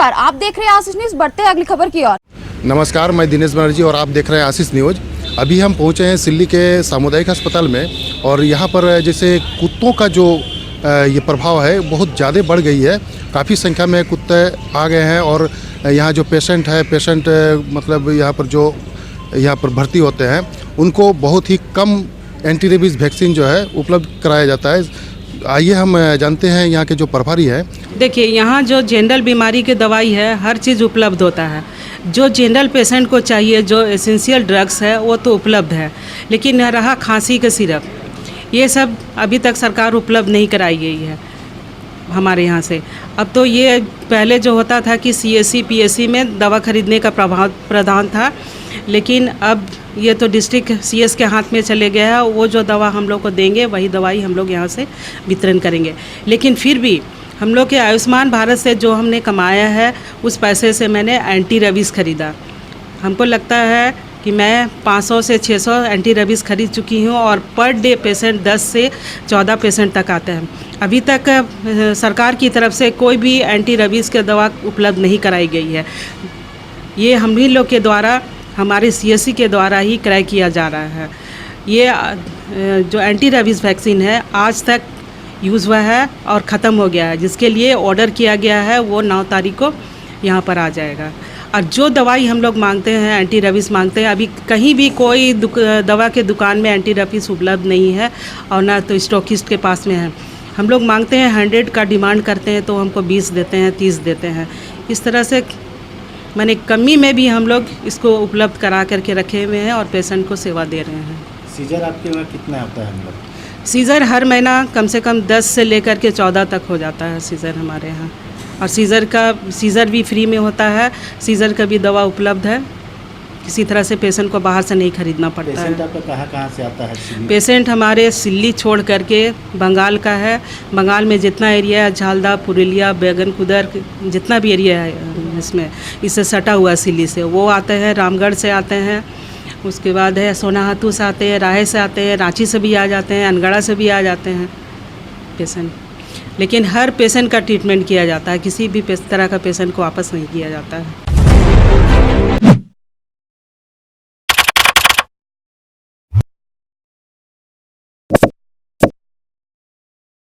नमस्कार, आप देख रहे हैं आशीष न्यूज। बढ़ते हैं अगली खबर की ओर। नमस्कार, मैं दिनेश बनर्जी और आप देख रहे हैं आशीष न्यूज। अभी हम पहुंचे हैं सिल्ली के सामुदायिक अस्पताल में और यहाँ पर जैसे कुत्तों का जो ये प्रभाव है बहुत ज़्यादा बढ़ गई है। काफ़ी संख्या में कुत्ते आ गए हैं और यहाँ जो पेशेंट मतलब यहाँ पर भर्ती होते हैं उनको बहुत ही कम एंटी रेबीज़ वैक्सीन जो है उपलब्ध कराया जाता है। आइए हम जानते हैं यहाँ के जो प्रभारी हैं। देखिए, यहाँ जो जनरल बीमारी की दवाई है हर चीज़ उपलब्ध होता है। जो जनरल पेशेंट को चाहिए, जो एसेंशियल ड्रग्स है वो तो उपलब्ध है, लेकिन रहा खांसी का सिरप, ये सब अभी तक सरकार उपलब्ध नहीं कराई गई है हमारे यहाँ से। अब तो ये पहले जो होता था कि CSC PSC में दवा खरीदने का प्रावधान था, लेकिन अब ये तो डिस्ट्रिक्ट CS के हाथ में चले गया है। वो जो दवा हम लोग को देंगे वही दवाई हम लोग यहाँ से वितरण करेंगे। लेकिन फिर भी हम लोग के आयुष्मान भारत से जो हमने कमाया है उस पैसे से मैंने एंटी रेबीज़ ख़रीदा। हमको लगता है कि मैं 500 से 600 एंटी रेबीज़ खरीद चुकी हूँ और पर डे पेशेंट 10 से 14 पेशेंट तक आते हैं। अभी तक सरकार की तरफ से कोई भी एंटी रेबीज़ की दवा उपलब्ध नहीं कराई गई है। ये हम ही लोग के द्वारा, हमारे CSC के द्वारा ही क्रय किया जा रहा है। ये जो एंटी रेबीज़ वैक्सीन है आज तक यूज़ हुआ है और ख़त्म हो गया है, जिसके लिए ऑर्डर किया गया है वो 9 तारीख को यहाँ पर आ जाएगा। और जो दवाई हम लोग मांगते हैं, एंटी रेबीज़ मांगते हैं, अभी कहीं भी कोई दवा के दुकान में एंटी रेबीज़ उपलब्ध नहीं है और ना तो स्टॉकिस्ट के पास में है। हम लोग मांगते हैं 100 का डिमांड करते हैं तो हमको 20 देते हैं, 30 देते हैं। इस तरह से मैंने कमी में भी हम लोग इसको उपलब्ध करा करके रखे हुए हैं और पेशेंट को सेवा दे रहे हैं। सीजर आपके वहाँ कितना आता है? हम लोग सीज़र हर महीना कम से कम 10 से लेकर के 14 तक हो जाता है सीज़र हमारे यहाँ। और सीज़र भी फ्री में होता है। सीज़र का भी दवा उपलब्ध है। किसी तरह से पेशेंट को बाहर से नहीं खरीदना पड़ता है। पेशेंट आपका कहाँ से आता है? पेशेंट हमारे सिल्ली छोड़ करके बंगाल का है। बंगाल में जितना एरिया है, झालदा, पुरुलिया, बैगन कुदर, जितना भी एरिया है इसमें, इससे सटा हुआ सिल्ली से वो आते हैं। रामगढ़ से आते हैं, उसके बाद है सोनाहातू से आते हैं, राहे से आते हैं, रांची से भी आ जाते हैं, अनगढ़ा से भी आ जाते हैं पेशेंट। लेकिन हर पेशेंट का ट्रीटमेंट किया जाता है, किसी भी तरह का पेशेंट को वापस नहीं किया जाता है।